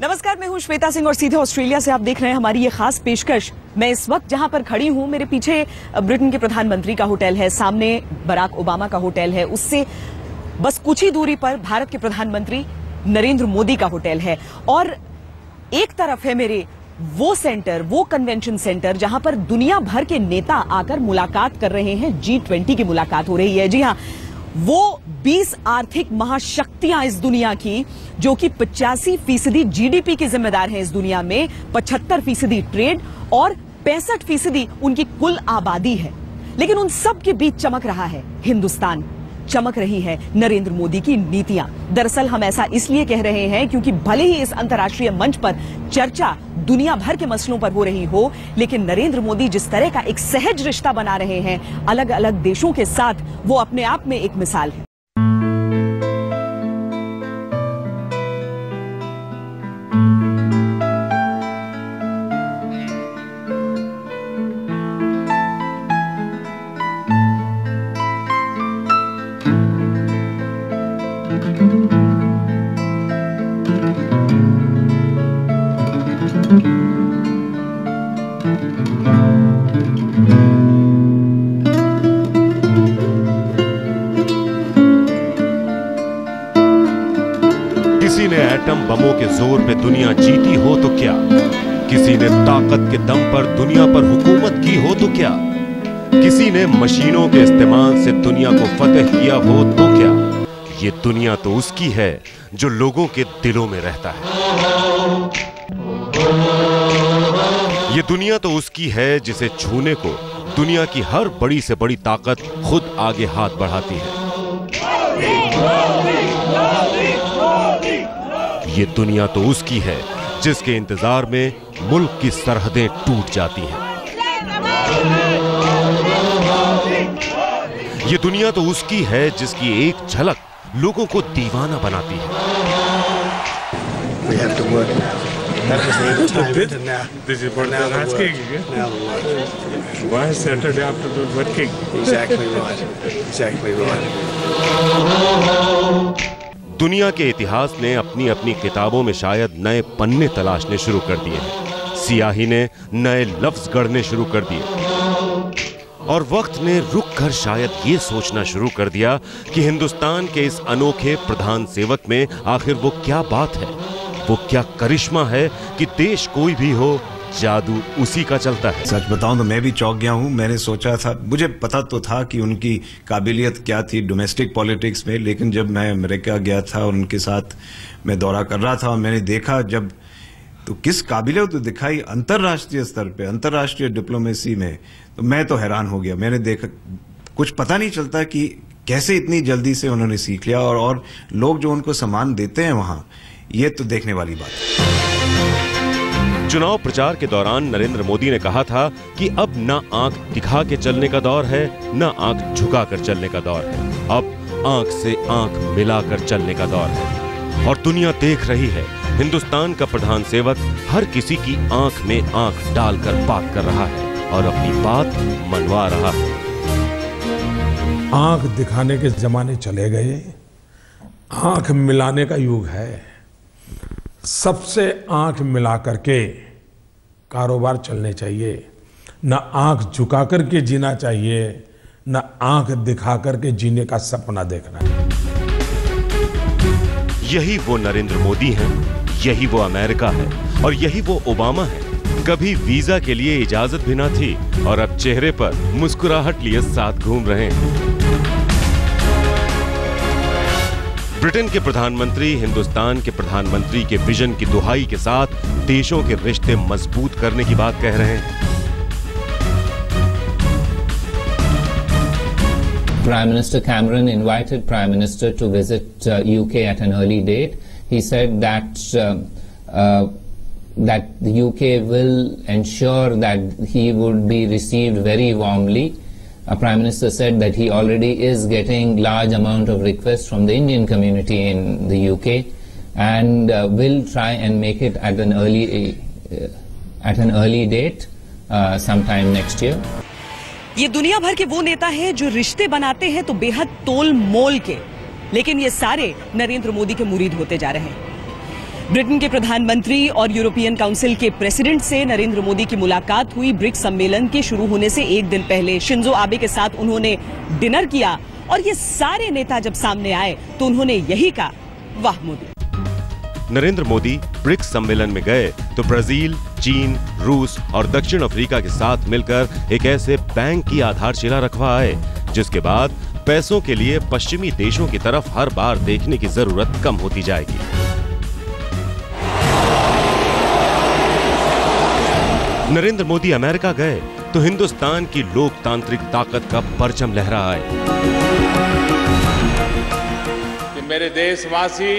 नमस्कार, मैं हूं श्वेता सिंह और सीधे ऑस्ट्रेलिया से आप देख रहे हैं हमारी ये खास पेशकश। मैं इस वक्त जहां पर खड़ी हूं, मेरे पीछे ब्रिटेन के प्रधानमंत्री का होटल है, सामने बराक ओबामा का होटल है, उससे बस कुछ ही दूरी पर भारत के प्रधानमंत्री नरेंद्र मोदी का होटल है। और एक तरफ है मेरे वो सेंटर, वो कन्वेंशन सेंटर जहां पर दुनिया भर के नेता आकर मुलाकात कर रहे हैं, G20 की मुलाकात हो रही है। जी हां, वो 20 आर्थिक महाशक्तियां इस दुनिया की, जो कि 85% जीडीपी की जिम्मेदार हैं इस दुनिया में, 75% ट्रेड और 65% उनकी कुल आबादी है। लेकिन उन सब के बीच चमक रहा है हिंदुस्तान, चमक रही है नरेंद्र मोदी की नीतियां। दरअसल हम ऐसा इसलिए कह रहे हैं क्योंकि भले ही इस अंतर्राष्ट्रीय मंच पर चर्चा दुनिया भर के मसलों पर हो रही हो, लेकिन नरेंद्र मोदी जिस तरह का एक सहज रिश्ता बना रहे हैं अलग अलग देशों के साथ, वो अपने आप में एक मिसाल है। किसी ने एटम बमों के जोर पे दुनिया जीती हो तो क्या, किसी ने ताकत के दम पर दुनिया पर हुकूमत की हो तो क्या, किसी ने मशीनों के इस्तेमाल से दुनिया को फतेह किया हो तो क्या, ये दुनिया तो उसकी है जो लोगों के दिलों में रहता है। ये दुनिया तो उसकी है जिसे छूने को दुनिया की हर बड़ी से बड़ी ताकत खुद आगे हाथ बढ़ाती है। ये दुनिया तो उसकी है जिसके इंतजार में मुल्क की सरहदें टूट जाती हैं। ये दुनिया तो उसकी है जिसकी एक झलक लोगों को दीवाना बनाती है। दुनिया के इतिहास ने अपनी अपनी किताबों में शायद नए पन्ने तलाशने शुरू कर दिए हैं। सियाही ने नए लफ्ज गढ़ने शुरू कर दिए और वक्त ने रुक कर शायद ये सोचना शुरू कर दिया कि हिंदुस्तान के इस अनोखे प्रधान सेवक में आखिर वो क्या बात है, वो क्या करिश्मा है कि देश कोई भी हो, जादू उसी का चलता है। सच बताऊं तो मैं भी चौंक गया हूं। मैंने सोचा था, मुझे पता तो था कि उनकी काबिलियत क्या थी डोमेस्टिक पॉलिटिक्स में, लेकिन जब मैं अमेरिका गया था और उनके साथ मैं दौरा कर रहा था और मैंने देखा जब, तो किस काबिलियत दिखाई अंतर्राष्ट्रीय स्तर पे, अंतर्राष्ट्रीय डिप्लोमेसी में, तो मैं तो हैरान हो गया। मैंने देखा, कुछ पता नहीं चलता कि कैसे इतनी जल्दी से उन्होंने सीख लिया और लोग जो उनको सम्मान देते हैं वहां, ये तो देखने वाली बात है। चुनाव प्रचार के दौरान नरेंद्र मोदी ने कहा था कि अब न आंख दिखा के चलने का दौर है, न आंख झुका कर चलने का दौर है, अब आंख से आंख मिलाकर चलने का दौर है। और दुनिया देख रही है, हिंदुस्तान का प्रधान सेवक हर किसी की आंख में आंख डालकर बात कर रहा है और अपनी बात मनवा रहा है। आंख दिखाने के जमाने चले गए, आंख मिलाने का युग है। सबसे आंख मिला करके कारोबार चलने चाहिए, न आंख झुका करके जीना चाहिए, न आंख दिखा करके जीने का सपना देखना है। यही वो नरेंद्र मोदी हैं, यही वो अमेरिका है और यही वो ओबामा है। कभी वीजा के लिए इजाजत भी ना थी और अब चेहरे पर मुस्कुराहट लिए साथ घूम रहे हैं। ब्रिटेन के प्रधानमंत्री हिंदुस्तान के प्रधानमंत्री के विजन की दुहाई के साथ देशों के रिश्ते मजबूत करने की बात कह रहे हैं। Prime Minister Cameron invited Prime Minister to visit UK at an early date. He said that that the UK will ensure that he would be received very warmly. Prime Minister said that he already is getting large amount of requests from the Indian community in the UK and will try and make it at an early date sometime next year. ये दुनिया भर के वो नेता हैं जो रिश्ते बनाते हैं तो बेहद तोल मोल के, लेकिन ये सारे नरेंद्र मोदी के मुरीद होते जा रहे हैं। ब्रिटेन के प्रधानमंत्री और यूरोपियन काउंसिल के प्रेसिडेंट से नरेंद्र मोदी की मुलाकात हुई। ब्रिक्स सम्मेलन के शुरू होने से एक दिन पहले शिंजो आबे के साथ उन्होंने डिनर किया और ये सारे नेता जब सामने आए तो उन्होंने यही कहा, वाह मोदी। नरेंद्र मोदी ब्रिक्स सम्मेलन में गए तो ब्राजील, चीन, रूस और दक्षिण अफ्रीका के साथ मिलकर एक ऐसे बैंक की आधारशिला रखवा आए जिसके बाद पैसों के लिए पश्चिमी देशों की तरफ हर बार देखने की जरूरत कम होती जाएगी। नरेंद्र मोदी अमेरिका गए तो हिंदुस्तान की लोकतांत्रिक ताकत का परचम लहरा आए। कि मेरे देशवासी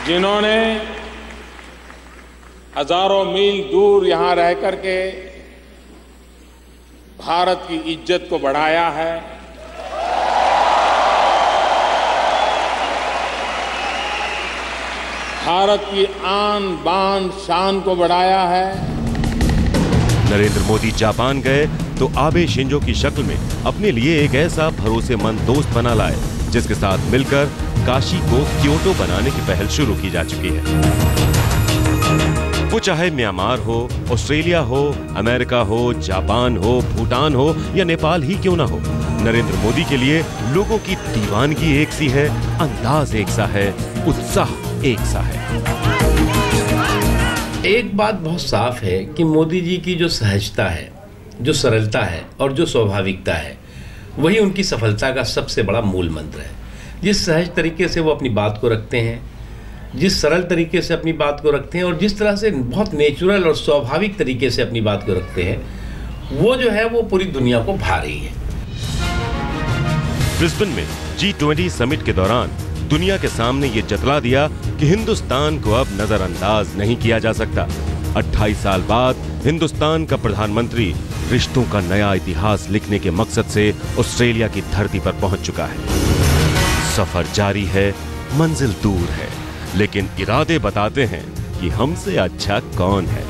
जिन्होंने हजारों मील दूर यहां रह करके भारत की इज्जत को बढ़ाया है, भारत की आन बान शान को बढ़ाया है। नरेंद्र मोदी जापान गए तो आबे शिंजो की शक्ल में अपने लिए एक ऐसा भरोसेमंद दोस्त बना लाए जिसके साथ मिलकर काशी को क्योटो बनाने की पहल शुरू की जा चुकी है। वो चाहे म्यांमार हो, ऑस्ट्रेलिया हो, अमेरिका हो, जापान हो, भूटान हो या नेपाल ही क्यों ना हो, नरेंद्र मोदी के लिए लोगों की दीवानगी एक सी है, अंदाज एक सा है, उत्साह एक सा है। एक बात बहुत साफ है कि मोदी जी की जो सहजता है, जो सरलता है और जो स्वाभाविकता है, वही उनकी सफलता का सबसे बड़ा मूल मंत्र है। जिस सहज तरीके से वो अपनी बात को रखते हैं, जिस सरल तरीके से अपनी बात को रखते हैं और जिस तरह से बहुत नेचुरल और स्वाभाविक तरीके से अपनी बात को रखते हैं, वो जो है वो पूरी दुनिया को भा रही है। ब्रिस्बेन में G20 समिट के दौरान दुनिया के सामने ये जतला दिया कि हिंदुस्तान को अब नजरअंदाज नहीं किया जा सकता। 28 साल बाद हिंदुस्तान का प्रधानमंत्री रिश्तों का नया इतिहास लिखने के मकसद से ऑस्ट्रेलिया की धरती पर पहुंच चुका है। सफर जारी है, मंजिल दूर है, लेकिन इरादे बताते हैं कि हमसे अच्छा कौन है।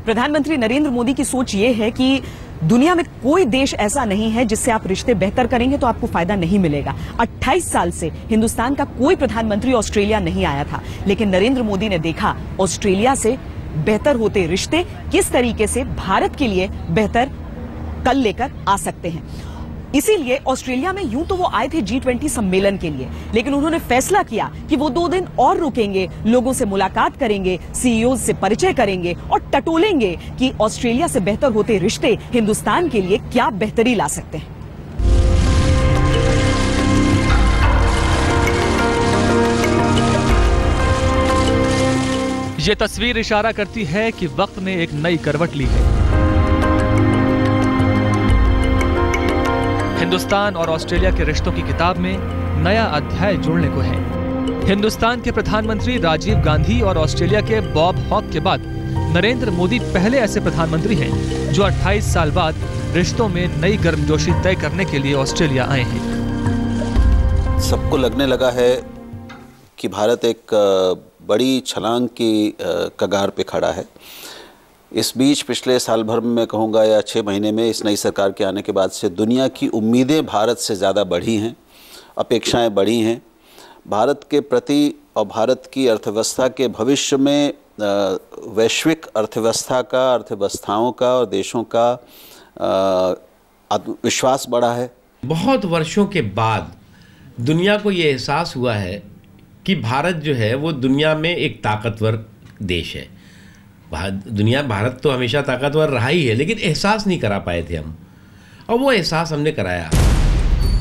प्रधानमंत्री नरेंद्र मोदी की सोच ये है कि दुनिया में कोई देश ऐसा नहीं है जिससे आप रिश्ते बेहतर करेंगे तो आपको फायदा नहीं मिलेगा। 28 साल से हिंदुस्तान का कोई प्रधानमंत्री ऑस्ट्रेलिया नहीं आया था, लेकिन नरेंद्र मोदी ने देखा ऑस्ट्रेलिया से बेहतर होते रिश्ते किस तरीके से भारत के लिए बेहतर कल लेकर आ सकते हैं। इसीलिए ऑस्ट्रेलिया में यूं तो वो आए थे G20 सम्मेलन के लिए, लेकिन उन्होंने फैसला किया कि वो 2 दिन और रुकेंगे, लोगों से मुलाकात करेंगे, सीईओ से परिचय करेंगे और टटोलेंगे कि ऑस्ट्रेलिया से बेहतर होते रिश्ते हिंदुस्तान के लिए क्या बेहतरी ला सकते हैं। ये तस्वीर इशारा करती है कि वक्त ने एक नई करवट ली है। हिंदुस्तान और ऑस्ट्रेलिया के रिश्तों की किताब में नया अध्याय जुड़ने को है। हिंदुस्तान के प्रधानमंत्री राजीव गांधी और ऑस्ट्रेलिया के बॉब हॉक के बाद नरेंद्र मोदी पहले ऐसे प्रधानमंत्री हैं जो 28 साल बाद रिश्तों में नई गर्मजोशी तय करने के लिए ऑस्ट्रेलिया आए हैं। सबको लगने लगा है कि भारत एक बड़ी छलांग की कगार पे खड़ा है। इस बीच पिछले साल भर में मैं कहूँगा या 6 महीने में इस नई सरकार के आने के बाद से दुनिया की उम्मीदें भारत से ज़्यादा बढ़ी हैं, अपेक्षाएं बढ़ी हैं भारत के प्रति और भारत की अर्थव्यवस्था के भविष्य में वैश्विक अर्थव्यवस्थाओं का और देशों का विश्वास बढ़ा है। बहुत वर्षों के बाद दुनिया को ये एहसास हुआ है कि भारत जो है वो दुनिया में एक ताकतवर देश है। भारत तो हमेशा ताकतवर रहा ही है, लेकिन एहसास नहीं करा पाए थे हम, और वो एहसास हमने कराया।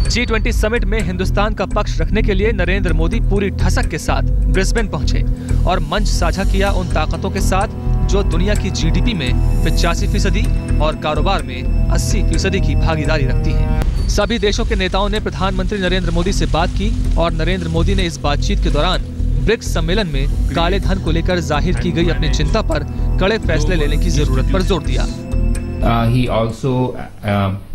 G20 समिट में हिंदुस्तान का पक्ष रखने के लिए नरेंद्र मोदी पूरी ठसक के साथ ब्रिस्बेन पहुंचे और मंच साझा किया उन ताकतों के साथ जो दुनिया की जीडीपी में 85% और कारोबार में 80% की भागीदारी रखती हैं। सभी देशों के नेताओं ने प्रधानमंत्री नरेंद्र मोदी से बात की और नरेंद्र मोदी ने इस बातचीत के दौरान ब्रिक्स सम्मेलन में काले धन को लेकर जाहिर की गई अपनी चिंता पर कड़े फैसले लेने की जरूरत पर जोर दिया। He also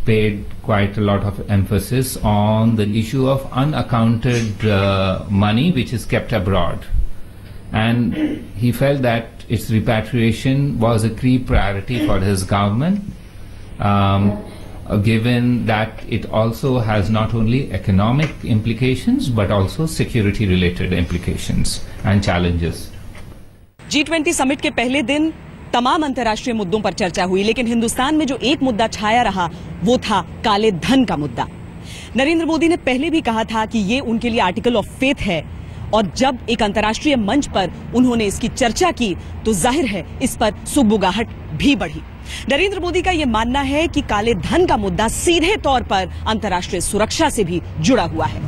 paid quite a lot of emphasis on the issue of unaccounted money which is kept abroad, and he felt that its repatriation was a key priority for his government. given that it also has not only economic implications but also security related implications and challenges. G20 summit के पहले दिन तमाम अंतर्राष्ट्रीय मुद्दों पर चर्चा हुई, लेकिन हिंदुस्तान में जो एक मुद्दा छाया रहा वो था काले धन का मुद्दा। नरेंद्र मोदी ने पहले भी कहा था कि ये उनके लिए आर्टिकल ऑफ फेथ है, और जब एक अंतर्राष्ट्रीय मंच पर उन्होंने इसकी चर्चा की तो जाहिर है इस पर सुगबुगाहट भी बढ़ी। नरेंद्र मोदी का यह मानना है कि काले धन का मुद्दा सीधे तौर पर अंतर्राष्ट्रीय सुरक्षा से भी जुड़ा हुआ है।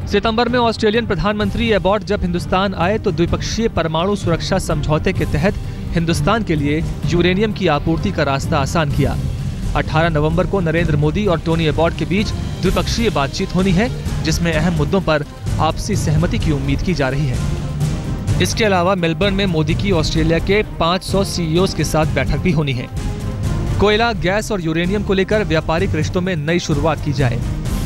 सितंबर में ऑस्ट्रेलियन प्रधानमंत्री एबॉट जब हिंदुस्तान आए तो द्विपक्षीय परमाणु सुरक्षा समझौते के तहत हिंदुस्तान के लिए यूरेनियम की आपूर्ति का रास्ता आसान किया। 18 नवंबर को नरेंद्र मोदी और टोनी एबॉट के बीच द्विपक्षीय बातचीत होनी है, जिसमें अहम मुद्दों पर आपसी सहमति की उम्मीद की जा रही है। इसके अलावा मेलबर्न में मोदी की ऑस्ट्रेलिया के 500 सीईओज के साथ बैठक भी होनी है। कोयला, गैस और यूरेनियम को लेकर व्यापारिक रिश्तों में नई शुरुआत की जाए।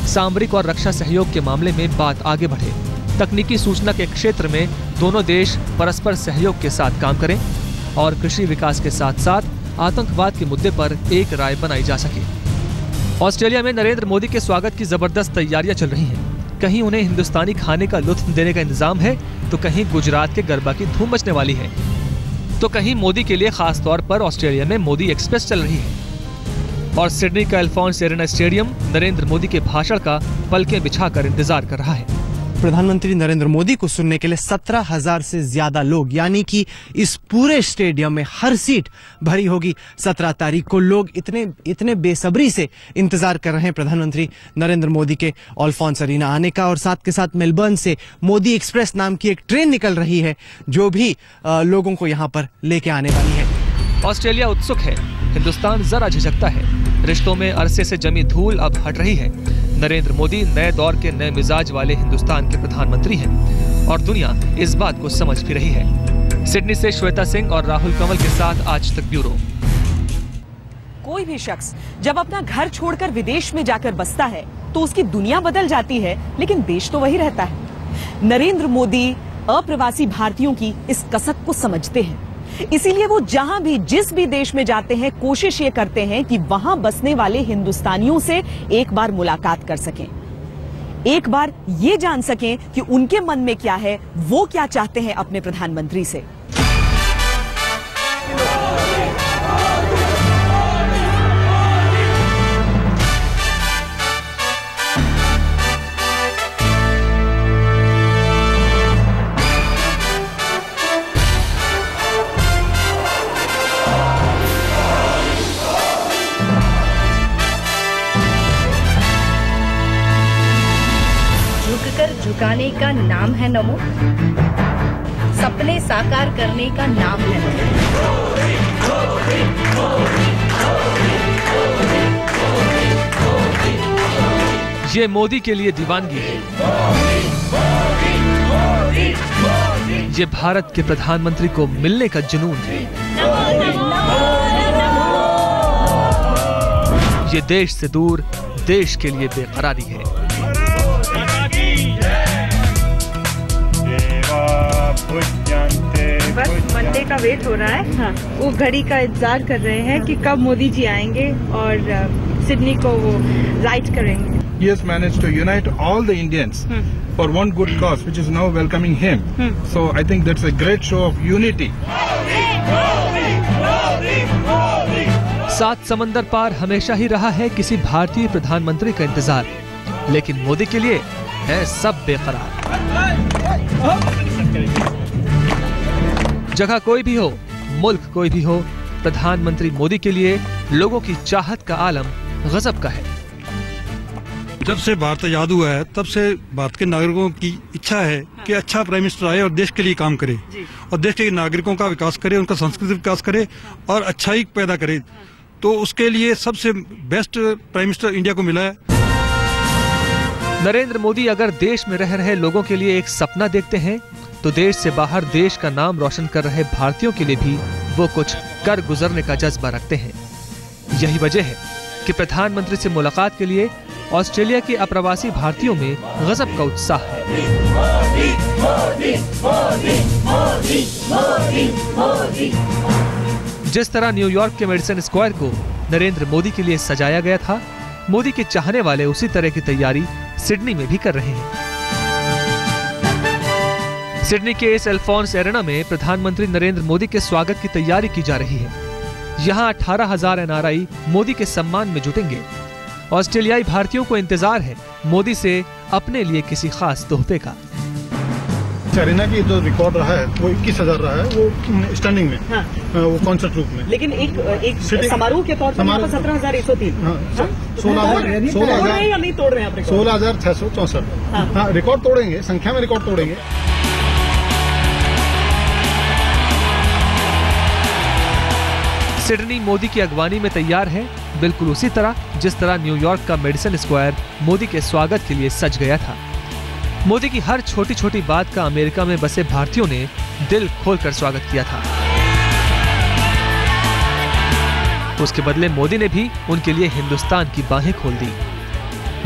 सामरिक और रक्षा सहयोग के मामले में बात आगे बढ़े। तकनीकी सूचना के क्षेत्र में दोनों देश परस्पर सहयोग के साथ काम करें और कृषि विकास के साथ साथ आतंकवाद के मुद्दे पर एक राय बनाई जा सके। ऑस्ट्रेलिया में नरेंद्र मोदी के स्वागत की जबरदस्त तैयारियां चल रही हैं। कहीं उन्हें हिंदुस्तानी खाने का लुत्फ देने का इंतजाम है, तो कहीं गुजरात के गरबा की धूम मचने वाली है, तो कहीं मोदी के लिए खास तौर पर ऑस्ट्रेलिया में मोदी एक्सप्रेस चल रही है। और सिडनी का अल्फोंस एरेना स्टेडियम नरेंद्र मोदी के भाषण का पलकें बिछाकर इंतजार कर रहा है। प्रधानमंत्री नरेंद्र मोदी को सुनने के लिए 17,000 से ज्यादा लोग, यानी कि इस पूरे स्टेडियम में हर सीट भरी होगी। 17 तारीख को लोग इतने बेसब्री से इंतजार कर रहे हैं प्रधानमंत्री नरेंद्र मोदी के अल्फोंस एरेना आने का। और साथ के साथ मेलबर्न से मोदी एक्सप्रेस नाम की एक ट्रेन निकल रही है जो भी लोगों को यहाँ पर लेके आने वाली है। ऑस्ट्रेलिया उत्सुक है, हिंदुस्तान जरा झिझकता है। रिश्तों में अरसे से जमी धूल अब हट रही है। नरेंद्र मोदी नए दौर के नए मिजाज वाले हिंदुस्तान के प्रधानमंत्री हैं और दुनिया इस बात को समझ भी रही है। सिडनी से श्वेता सिंह और राहुल कंवल के साथ आज तक ब्यूरो। कोई भी शख्स जब अपना घर छोड़कर विदेश में जाकर बसता है तो उसकी दुनिया बदल जाती है, लेकिन देश तो वही रहता है। नरेंद्र मोदी अप्रवासी भारतीयों की इस कसक को समझते हैं, इसीलिए वो जहां भी जिस भी देश में जाते हैं कोशिश ये करते हैं कि वहां बसने वाले हिंदुस्तानियों से एक बार मुलाकात कर सकें, एक बार ये जान सकें कि उनके मन में क्या है, वो क्या चाहते हैं अपने प्रधानमंत्री से। झुकाने का नाम है नमो, सपने साकार करने का नाम है नमो। ये मोदी के लिए दीवानगी है। ये भारत के प्रधानमंत्री को मिलने का जुनून है। ये देश से दूर देश के लिए बेकरारी है। बस मंडे का वेट हो रहा है। हाँ, वो घड़ी का इंतजार कर रहे हैं कि कब मोदी जी आएंगे और सिडनी को वो लाइट करेंगे। He has managed to unite all the Indians for one good cause, which is now welcoming him. So I think that's a great show of unity. सात समंदर पार हमेशा ही रहा है किसी भारतीय प्रधानमंत्री का इंतजार, लेकिन मोदी के लिए है सब बेकरार। जगह कोई भी हो, मुल्क कोई भी हो, प्रधानमंत्री मोदी के लिए लोगों की चाहत का आलम गजब का है। जब से भारत आजाद हुआ है तब से भारत के नागरिकों की इच्छा है कि अच्छा प्राइम मिनिस्टर आए और देश के लिए काम करे और देश के नागरिकों का विकास करे, उनका सांस्कृतिक विकास करे और अच्छाई पैदा करे। तो उसके लिए सबसे बेस्ट प्राइम मिनिस्टर इंडिया को मिला है। नरेंद्र मोदी अगर देश में रह रहे लोगों के लिए एक सपना देखते हैं, तो देश से बाहर देश का नाम रोशन कर रहे भारतीयों के लिए भी वो कुछ कर गुजरने का जज्बा रखते हैं। यही वजह है कि प्रधानमंत्री से मुलाकात के लिए ऑस्ट्रेलिया के अप्रवासी भारतीयों में गजब का उत्साह है। जिस तरह न्यूयॉर्क के मेडिसन स्क्वायर को नरेंद्र मोदी के लिए सजाया गया था, मोदी के चाहने वाले उसी तरह की तैयारी सिडनी में भी कर रहे हैं। सिडनी के इस अल्फोंस एरेना में प्रधानमंत्री नरेंद्र मोदी के स्वागत की तैयारी की जा रही है। यहाँ 18,000 NRI मोदी के सम्मान में जुटेंगे। ऑस्ट्रेलियाई भारतीयों को इंतजार है मोदी से अपने लिए किसी खास तोहफे का। एरेना की जो रिकॉर्ड रहा है वो 21,000 रहा है, वो स्टैंडिंग में। हाँ। वो कॉन्सर्ट रूप में। लेकिन एक समारोह के तौर पर 17,103। 16,000 या नहीं तोड़ रहे हैं? 16,664। हाँ, रिकॉर्ड तोड़ेंगे, संख्या में रिकॉर्ड तोड़ेंगे। सिडनी मोदी की अगवानी में तैयार है, बिल्कुल उसी तरह जिस तरह न्यूयॉर्क का मेडिसन स्क्वायर मोदी के स्वागत के लिए सज गया था। मोदी की हर छोटी छोटी बात का अमेरिका में बसे भारतीयों ने दिल खोलकर स्वागत किया था। उसके बदले मोदी ने भी उनके लिए हिंदुस्तान की बाहें खोल दी।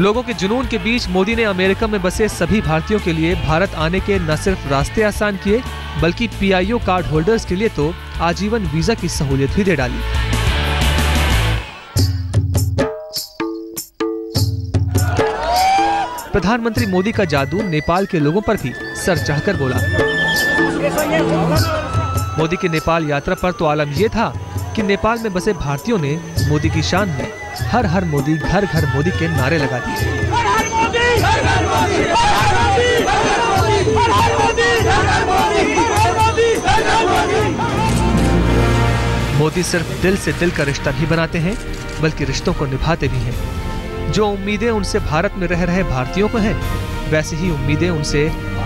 लोगों के जुनून के बीच मोदी ने अमेरिका में बसे सभी भारतीयों के लिए भारत आने के न सिर्फ रास्ते आसान किए, बल्कि PIO कार्ड होल्डर्स के लिए तो आजीवन वीजा की सहूलियत भी दे डाली। प्रधानमंत्री मोदी का जादू नेपाल के लोगों पर भी सर चढ़कर बोला। मोदी की नेपाल यात्रा पर तो आलम यह था कि नेपाल में बसे भारतीयों ने मोदी की शान में हर हर मोदी घर घर मोदी के नारे लगा दिए। मोदी सिर्फ दिल से दिल का रिश्ता नहीं बनाते हैं, बल्कि रिश्तों को निभाते भी हैं। जो उम्मीदें उनसे भारत में रह रहे भारतीयों को हैं, वैसे ही उम्मीदें उनसे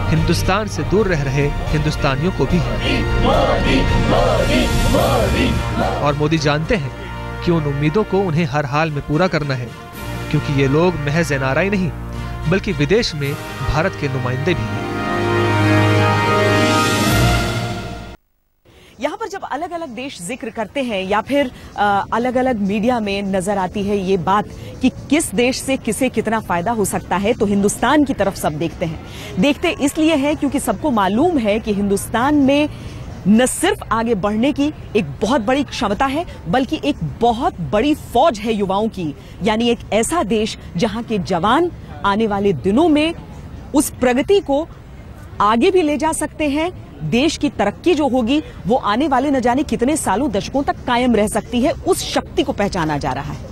हिंदुस्तान से दूर रह रहे हिंदुस्तानियों को भी हैं। और मोदी जानते हैं कि उन उम्मीदों को उन्हें हर हाल में पूरा करना है, क्योंकि ये लोग महज NRI नहीं, बल्कि विदेश में भारत के नुमाइंदे भी हैं। यहाँ पर जब अलग अलग देश जिक्र करते हैं या फिर अलग अलग मीडिया में नजर आती है ये बात कि किस देश से किसे कितना फायदा हो सकता है, तो हिंदुस्तान की तरफ सब देखते हैं। देखते इसलिए है क्योंकि सबको मालूम है कि हिंदुस्तान में न सिर्फ आगे बढ़ने की एक बहुत बड़ी क्षमता है, बल्कि एक बहुत बड़ी फौज है युवाओं की। यानी एक ऐसा देश जहां के जवान आने वाले दिनों में उस प्रगति को आगे भी ले जा सकते हैं। देश की तरक्की जो होगी वो आने वाले न जाने कितने सालों दशकों तक कायम रह सकती है, उस शक्ति को पहचाना जा रहा है।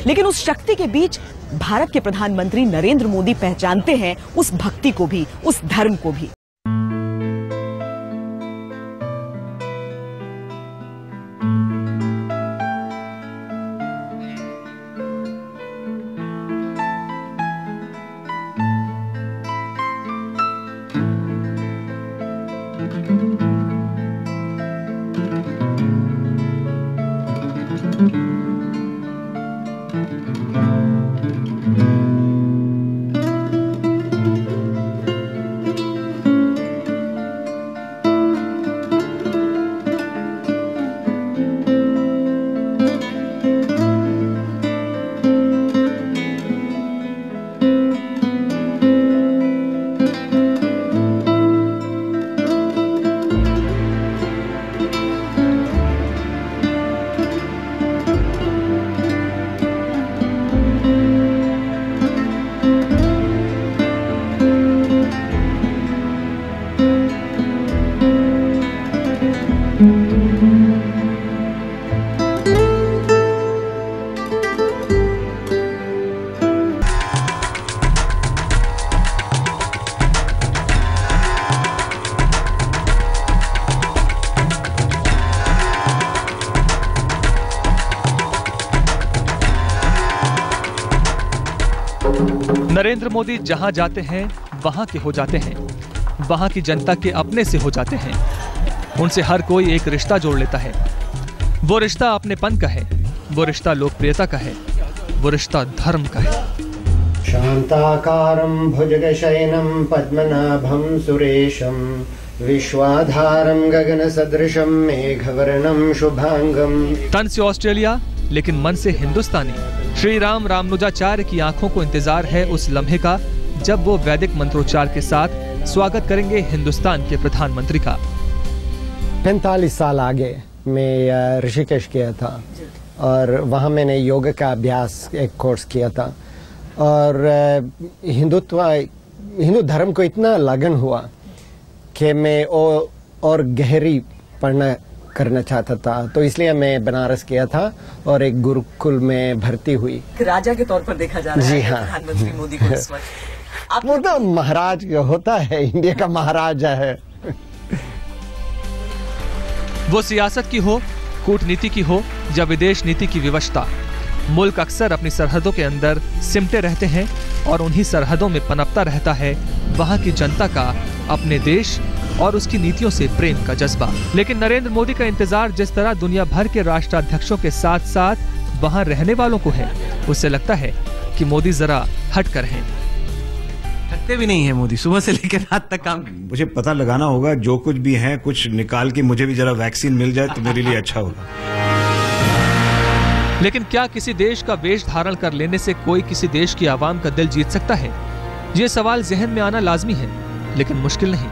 लेकिन उस शक्ति के बीच भारत के प्रधानमंत्री नरेंद्र मोदी पहचानते हैं उस भक्ति को भी, उस धर्म को भी। नरेंद्र मोदी जहां जाते हैं वहां के हो जाते हैं, वहां की जनता के अपने से हो जाते हैं। उनसे हर कोई एक रिश्ता जोड़ लेता है। वो रिश्ता अपनेपन का है, वो रिश्ता लोकप्रियता का है, वो रिश्ता धर्म का है। शांताकारं भुजगशयनं पद्मनाभं सुरेशं विश्वाधारं गगनसदृशं मेघवर्णं शुभांगं। तन से ऑस्ट्रेलिया लेकिन मन से हिंदुस्तानी। श्री राम रामानुजाचार्य की आंखों को इंतजार है उस लम्हे का जब वो वैदिक मंत्रोच्चार के साथ स्वागत करेंगे हिंदुस्तान के प्रधानमंत्री का। 45 साल आगे मैं ऋषिकेश गया था और वहाँ मैंने योगा का अभ्यास एक कोर्स किया था। और हिंदू धर्म को इतना लगन हुआ कि मैं और गहरी पढ़ना करना चाहता था, तो इसलिए मैं बनारस गया था और एक गुरुकुल में भर्ती हुई। राजा के तौर पर देखा जा रहा है। जी हाँ, प्रधानमंत्री मोदी को इस वक्त वो तो महाराज होता है, इंडिया का महाराजा है। वो सियासत की हो, कूटनीति की हो या विदेश नीति की विवशता, मुल्क अक्सर अपनी सरहदों के अंदर सिमटे रहते हैं और उन्हीं सरहदों में पनपता रहता है वहां की जनता का अपने देश और उसकी नीतियों से प्रेम का जज्बा। लेकिन नरेंद्र मोदी का इंतजार जिस तरह दुनिया भर के राष्ट्राध्यक्षों के साथ साथ वहां रहने वालों को है, उससे लगता है कि मोदी जरा हटकर हैं। थकते भी नहीं है मोदी, सुबह से लेकर रात तक काम। मुझे पता लगाना होगा, जो कुछ भी है कुछ निकाल के मुझे भी जरा वैक्सीन मिल जाए तो मेरे लिए अच्छा होगा। लेकिन क्या किसी देश का वेश धारण कर लेने से कोई किसी देश की आवाम का दिल जीत सकता है? ये सवाल जहन में आना लाजमी है, लेकिन मुश्किल नहीं।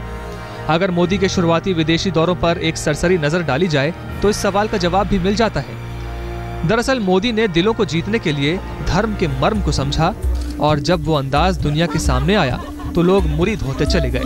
अगर मोदी के शुरुआती विदेशी दौरों पर एक सरसरी नजर डाली जाए तो इस सवाल का जवाब भी मिल जाता है। दरअसल मोदी ने दिलों को जीतने के लिए धर्म के मर्म को समझा और जब वो अंदाज दुनिया के सामने आया तो लोग मुरीद होते चले गए।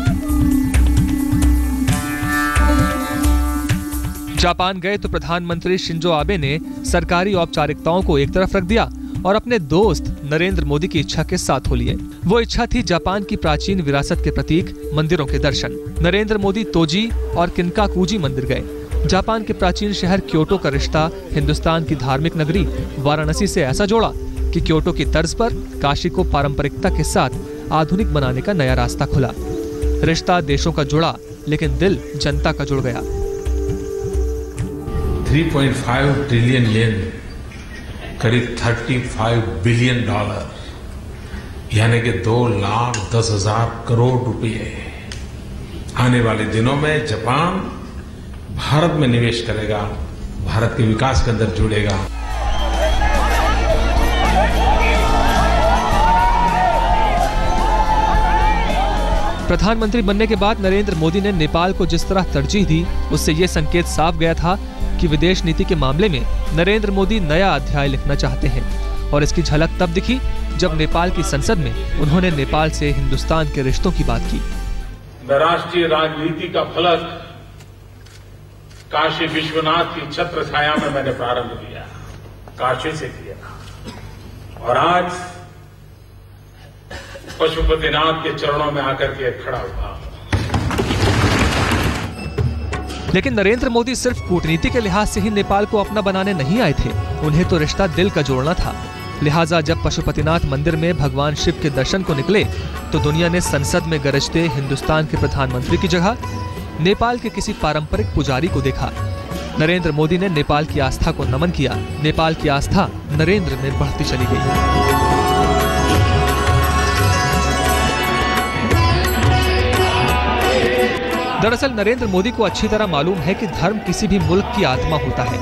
जापान गए तो प्रधानमंत्री शिंजो आबे ने सरकारी औपचारिकताओं को एक तरफ रख दिया और अपने दोस्त नरेंद्र मोदी की इच्छा के साथ हो लिए। वो इच्छा थी जापान की प्राचीन विरासत के प्रतीक मंदिरों के दर्शन। नरेंद्र मोदी तोजी और किनकाकुजी मंदिर गए। जापान के प्राचीन शहर क्योटो का रिश्ता हिंदुस्तान की धार्मिक नगरी वाराणसी से ऐसा जोड़ा कि क्योटो की तर्ज पर काशी को पारंपरिकता के साथ आधुनिक बनाने का नया रास्ता खुला। रिश्ता देशों का जुड़ा, लेकिन दिल जनता का जुड़ गया। 3.5 ट्रिलियन येन, करीब $35 बिलियन, यानी कि 2,10,000 करोड़ रुपए। आने वाले दिनों में जापान भारत में निवेश करेगा, भारत के विकास के अंदर जुड़ेगा। प्रधानमंत्री बनने के बाद नरेंद्र मोदी ने नेपाल को जिस तरह तरजीह दी, उससे ये संकेत साफ गया था कि विदेश नीति के मामले में नरेंद्र मोदी नया अध्याय लिखना चाहते हैं। और इसकी झलक तब दिखी जब नेपाल की संसद में उन्होंने नेपाल से हिंदुस्तान के रिश्तों की बात की। राष्ट्रीय राजनीति का फलक काशी विश्वनाथ की छत्र छाया में मैंने प्रारंभ किया, काशी से किया और आज पशुपतिनाथ के चरणों में आकर के खड़ा हुआ। लेकिन नरेंद्र मोदी सिर्फ कूटनीति के लिहाज से ही नेपाल को अपना बनाने नहीं आए थे, उन्हें तो रिश्ता दिल का जोड़ना था। लिहाजा जब पशुपतिनाथ मंदिर में भगवान शिव के दर्शन को निकले तो दुनिया ने संसद में गरजते हिंदुस्तान के प्रधानमंत्री की जगह नेपाल के किसी पारंपरिक पुजारी को देखा। नरेंद्र मोदी ने नेपाल की आस्था को नमन किया। नेपाल की आस्था नरेंद्र में बढ़ती चली गई। दरअसल नरेंद्र मोदी को अच्छी तरह मालूम है कि धर्म किसी भी मुल्क की आत्मा होता है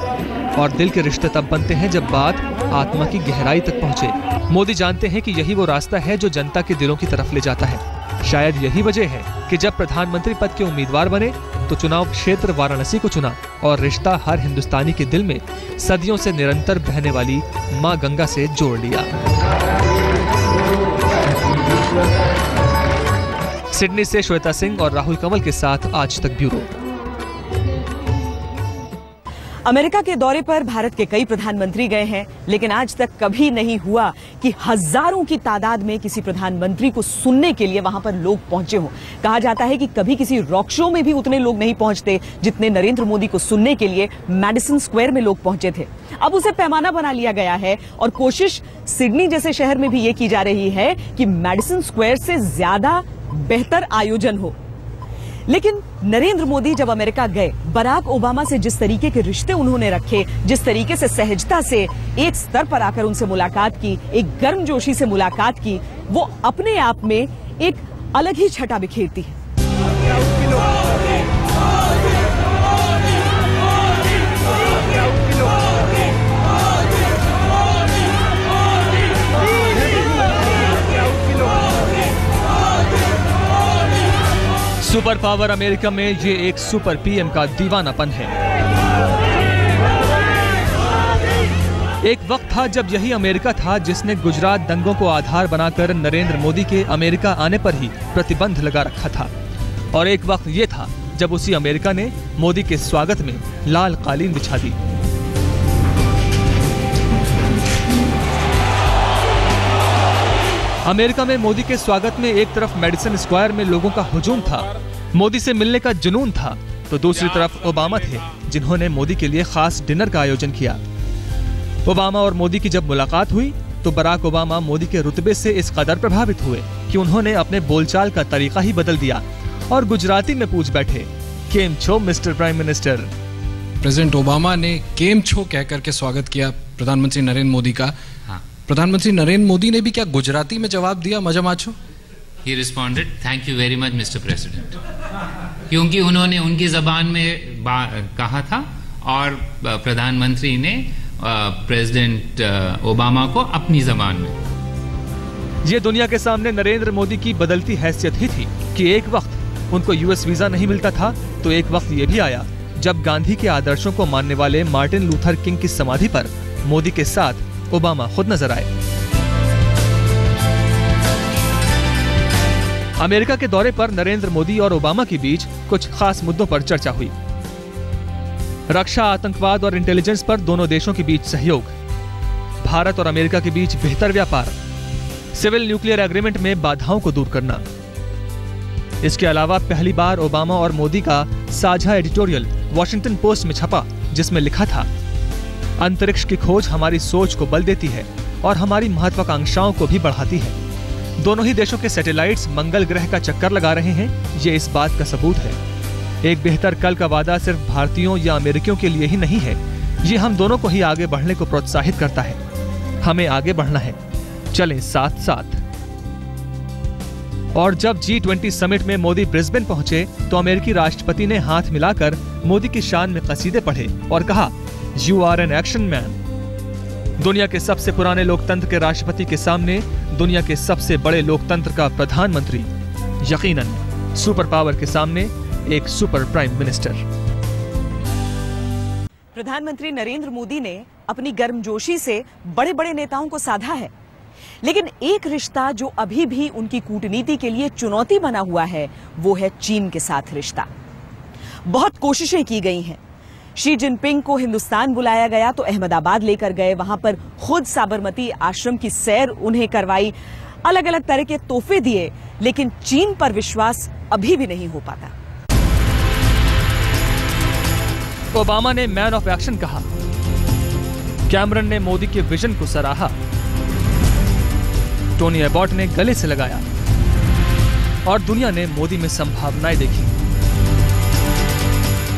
और दिल के रिश्ते तब बनते हैं जब बात आत्मा की गहराई तक पहुंचे। मोदी जानते हैं कि यही वो रास्ता है जो जनता के दिलों की तरफ ले जाता है। शायद यही वजह है कि जब प्रधानमंत्री पद के उम्मीदवार बने तो चुनाव क्षेत्र वाराणसी को चुना और रिश्ता हर हिंदुस्तानी के दिल में सदियों से निरंतर बहने वाली मां गंगा से जोड़ लिया। सिडनी से श्वेता सिंह और राहुल कंवल के साथ आज तक ब्यूरो। अमेरिका के दौरे पर भारत के कई प्रधानमंत्री गए हैं, लेकिन आज तक कभी नहीं हुआ कि हजारों की तादाद में किसी प्रधानमंत्री को सुनने के लिए वहां पर लोग पहुंचे हों। कहा जाता है कि कभी किसी रॉक शो में भी उतने लोग नहीं पहुंचते जितने नरेंद्र मोदी को सुनने के लिए मैडिसन स्क्वायर में लोग पहुंचे थे। अब उसे पैमाना बना लिया गया है और कोशिश सिडनी जैसे शहर में भी ये की जा रही है कि मैडिसन स्क्वायर से ज्यादा बेहतर आयोजन हो। लेकिन नरेंद्र मोदी जब अमेरिका गए, बराक ओबामा से जिस तरीके के रिश्ते उन्होंने रखे, जिस तरीके से सहजता से एक स्तर पर आकर उनसे मुलाकात की, एक गर्मजोशी से मुलाकात की, वो अपने आप में एक अलग ही छटा बिखेरती है। सुपर पावर अमेरिका में ये एक सुपर पीएम का दीवानापन है। एक वक्त था जब यही अमेरिका था जिसने गुजरात दंगों को आधार बनाकर नरेंद्र मोदी के अमेरिका आने पर ही प्रतिबंध लगा रखा था। और एक वक्त ये था जब उसी अमेरिका ने मोदी के स्वागत में लाल कालीन बिछा दी। अमेरिका में मोदी के स्वागत में एक तरफ मेडिसन स्क्वायर में लोगों का हुजूम था, मोदी से मिलने का जुनून था, तो दूसरी तरफ ओबामा थे जिन्होंने मोदी के लिए खास डिनर का आयोजन किया। ओबामा और मोदी की जब मुलाकात हुई तो बराक ओबामा मोदी के रुतबे से इस कदर प्रभावित हुए कि उन्होंने अपने बोलचाल का तरीका ही बदल दिया और गुजराती में पूछ बैठे, केम छो mister prime minister. President Obama ने केम छो कहकर के स्वागत किया प्रधानमंत्री नरेंद्र मोदी का। प्रधानमंत्री नरेंद्र मोदी ने भी क्या गुजराती में जवाब दिया, मजा macho? He responded, thank you very much, Mr. President. क्योंकि उन्होंने उनकी जबान में कहा था और प्रधानमंत्री ने प्रेसिडेंट ओबामा को अपनी जबान में। ये दुनिया के सामने नरेंद्र मोदी की बदलती हैसियत ही थी कि एक वक्त उनको यूएस वीजा नहीं मिलता था, तो एक वक्त ये भी आया जब गांधी के आदर्शों को मानने वाले मार्टिन लूथर किंग की समाधि पर मोदी के साथ ओबामा खुद नजर आए। अमेरिका के दौरे पर नरेंद्र मोदी और ओबामा के बीच कुछ खास मुद्दों पर चर्चा हुई। रक्षा, आतंकवाद और इंटेलिजेंस पर दोनों देशों के बीच सहयोग, भारत और अमेरिका के बीच बेहतर व्यापार, सिविल न्यूक्लियर एग्रीमेंट में बाधाओं को दूर करना। इसके अलावा पहली बार ओबामा और मोदी का साझा एडिटोरियल वॉशिंगटन पोस्ट में छपा, जिसमें लिखा था, अंतरिक्ष की खोज हमारी सोच को बल देती है और हमारी महत्वाकांक्षाओं को भी बढ़ाती है। दोनों ही देशों के सैटेलाइट्स मंगल ग्रह का चक्कर लगा रहे हैं, ये इस बात का सबूत है। एक बेहतर कल का वादा सिर्फ भारतीयों या अमेरिकियों के लिए ही नहीं है, ये हम दोनों को ही आगे बढ़ने को प्रोत्साहित करता है। हमें आगे बढ़ना है, चलें साथ साथ। और जब G20 समिट में मोदी ब्रिस्बेन पहुंचे तो अमेरिकी राष्ट्रपति ने हाथ मिलाकर मोदी की शान में कसीदे पढ़े और कहा, you are an action man. दुनिया के सबसे पुराने लोकतंत्र के राष्ट्रपति के सामने दुनिया के सबसे बड़े लोकतंत्र का प्रधानमंत्री, यकीनन सुपर पावर के सामने एक सुपर प्राइम मिनिस्टर। प्रधानमंत्री नरेंद्र मोदी ने अपनी गर्मजोशी से बड़े बड़े नेताओं को साधा है, लेकिन एक रिश्ता जो अभी भी उनकी कूटनीति के लिए चुनौती बना हुआ है, वो है चीन के साथ रिश्ता। बहुत कोशिशें की गई हैं। शी जिनपिंग को हिंदुस्तान बुलाया गया तो अहमदाबाद लेकर गए, वहां पर खुद साबरमती आश्रम की सैर उन्हें करवाई, अलग अलग तरह के तोहफे दिए, लेकिन चीन पर विश्वास अभी भी नहीं हो पाता। ओबामा ने मैन ऑफ एक्शन कहा, कैमरन ने मोदी के विजन को सराहा, टोनी एबॉट ने गले से लगाया और दुनिया ने मोदी में संभावनाएं देखी।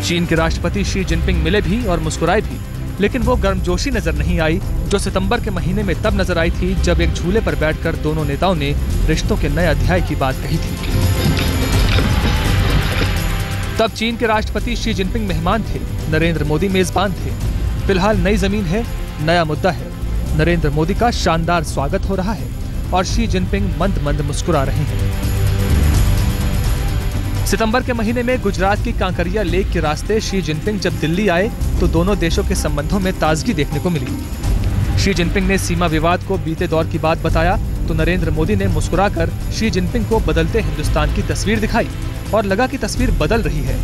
चीन के राष्ट्रपति शी जिनपिंग मिले भी और मुस्कुराए भी, लेकिन वो गर्मजोशी नजर नहीं आई जो सितंबर के महीने में तब नजर आई थी जब एक झूले पर बैठकर दोनों नेताओं ने रिश्तों के नए अध्याय की बात कही थी। तब चीन के राष्ट्रपति शी जिनपिंग मेहमान थे, नरेंद्र मोदी मेजबान थे। फिलहाल नई जमीन है, नया मुद्दा है। नरेंद्र मोदी का शानदार स्वागत हो रहा है और शी जिनपिंग मंद मंद मुस्कुरा रहे हैं। सितंबर के महीने में गुजरात की कांकरिया लेक के रास्ते शी जिनपिंग जब दिल्ली आए तो दोनों देशों के संबंधों में ताजगी देखने को मिली। शी जिनपिंग ने सीमा विवाद को बीते दौर की बात बताया तो नरेंद्र मोदी ने मुस्कुराकर शी जिनपिंग को बदलते हिंदुस्तान की तस्वीर दिखाई और लगा कि तस्वीर बदल रही है।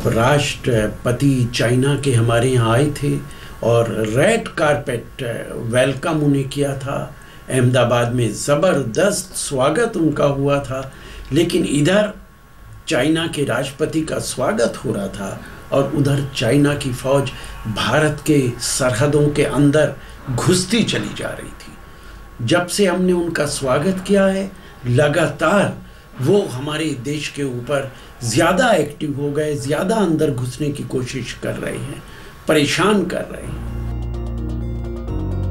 राष्ट्रपति चाइना के हमारे यहाँ आए थे और रेड कारपेट वेलकम उन्हें किया था। अहमदाबाद में ज़बरदस्त स्वागत उनका हुआ था, लेकिन इधर चाइना के राष्ट्रपति का स्वागत हो रहा था और उधर चाइना की फौज भारत के सरहदों के अंदर घुसती चली जा रही थी। जब से हमने उनका स्वागत किया है, लगातार वो हमारे देश के ऊपर ज़्यादा एक्टिव हो गए, ज़्यादा अंदर घुसने की कोशिश कर रहे हैं, परेशान कर रहे हैं।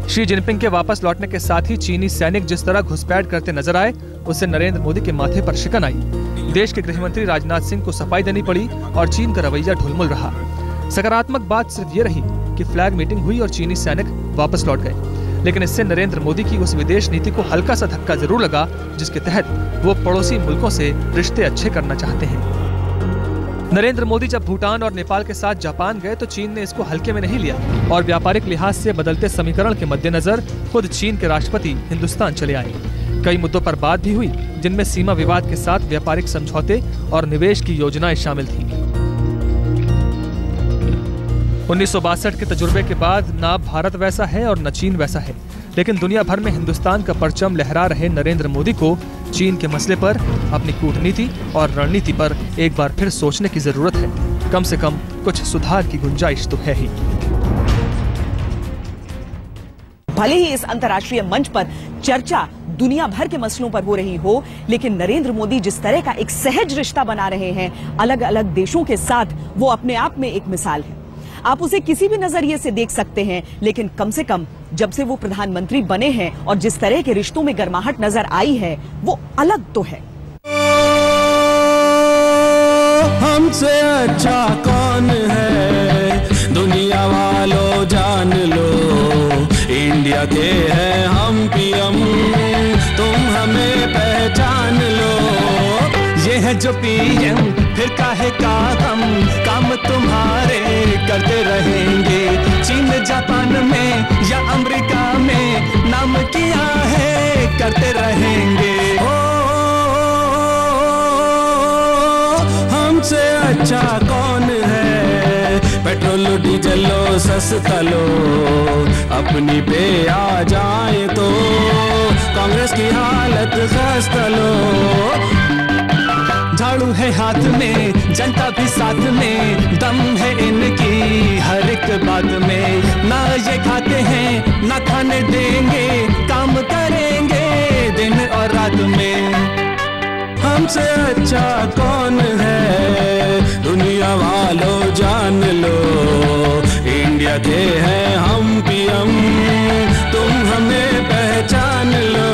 शी जिनपिंग के वापस लौटने के साथ ही चीनी सैनिक जिस तरह घुसपैठ करते नजर आए, उससे नरेंद्र मोदी के माथे पर शिकन आई। देश के गृह मंत्री राजनाथ सिंह को सफाई देनी पड़ी और चीन का रवैया ढुलमुल रहा। सकारात्मक बात सिर्फ ये रही कि फ्लैग मीटिंग हुई और चीनी सैनिक वापस लौट गए, लेकिन इससे नरेंद्र मोदी की उस विदेश नीति को हल्का सा धक्का जरूर लगा जिसके तहत वो पड़ोसी मुल्कों से रिश्ते अच्छे करना चाहते हैं। नरेंद्र मोदी जब भूटान और नेपाल के साथ जापान गए तो चीन ने इसको हल्के में नहीं लिया और व्यापारिक लिहाज से बदलते समीकरण के मद्देनजर खुद चीन के राष्ट्रपति हिंदुस्तान चले आए। कई मुद्दों पर बात भी हुई, जिनमें सीमा विवाद के साथ व्यापारिक समझौते और निवेश की योजनाएं शामिल थीं। 1962 के तजुर्बे के बाद न भारत वैसा है और न चीन वैसा है, लेकिन दुनिया भर में हिंदुस्तान का परचम लहरा रहे नरेंद्र मोदी को चीन के मसले पर, अपनी कूटनीति और रणनीति पर एक बार फिर सोचने की जरूरत है। कम से कम कुछ सुधार की गुंजाइश तो है ही। भले ही इस अंतर्राष्ट्रीय मंच पर चर्चा दुनिया भर के मसलों पर हो रही हो, लेकिन नरेंद्र मोदी जिस तरह का एक सहज रिश्ता बना रहे हैं अलग अलग देशों के साथ, वो अपने आप में एक मिसाल है। आप उसे किसी भी नजरिए से देख सकते हैं, लेकिन कम से कम जब से वो प्रधानमंत्री बने हैं और जिस तरह के रिश्तों में गर्माहट नजर आई है, वो अलग तो है। हमसे अच्छा कौन है दुनिया वालों, जान लो इंडिया के हैं हम पीएम, तुम हमें पहचान लो। ये है जो पीएम, फिर काहे का हम काम तुम्हारे करते रहेंगे। चीन जापान में या अमेरिका में नाम किया है करते रहेंगे। ओ हमसे अच्छा कौन है, पेट्रोल डीजल लो सस्ता लो, अपनी पे आ जाए तो कांग्रेस की हालत खस्ता लो। झाड़ू है हाथ में, जनता भी साथ में, दम है इनकी हर एक बात में। ना ये खाते हैं ना खाने देंगे, काम करेंगे दिन और रात में। हमसे अच्छा कौन है दुनिया वालों, जान लो इंडिया के हैं हम पीएम, तुम हमें पहचान लो।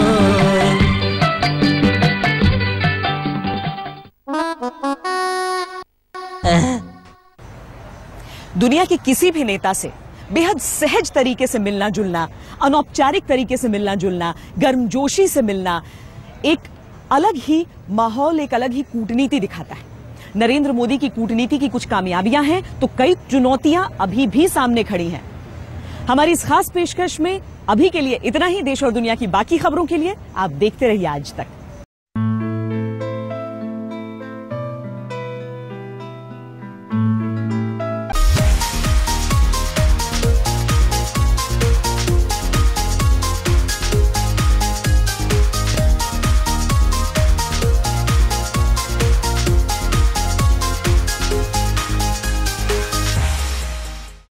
दुनिया के किसी भी नेता से बेहद सहज तरीके से मिलना जुलना, अनौपचारिक तरीके से मिलना जुलना, गर्मजोशी से मिलना एक अलग ही माहौल, एक अलग ही कूटनीति दिखाता है। नरेंद्र मोदी की कूटनीति की कुछ कामयाबियां हैं तो कई चुनौतियां अभी भी सामने खड़ी हैं। हमारी इस खास पेशकश में अभी के लिए इतना ही। देश और दुनिया की बाकी खबरों के लिए आप देखते रहिए आज तक।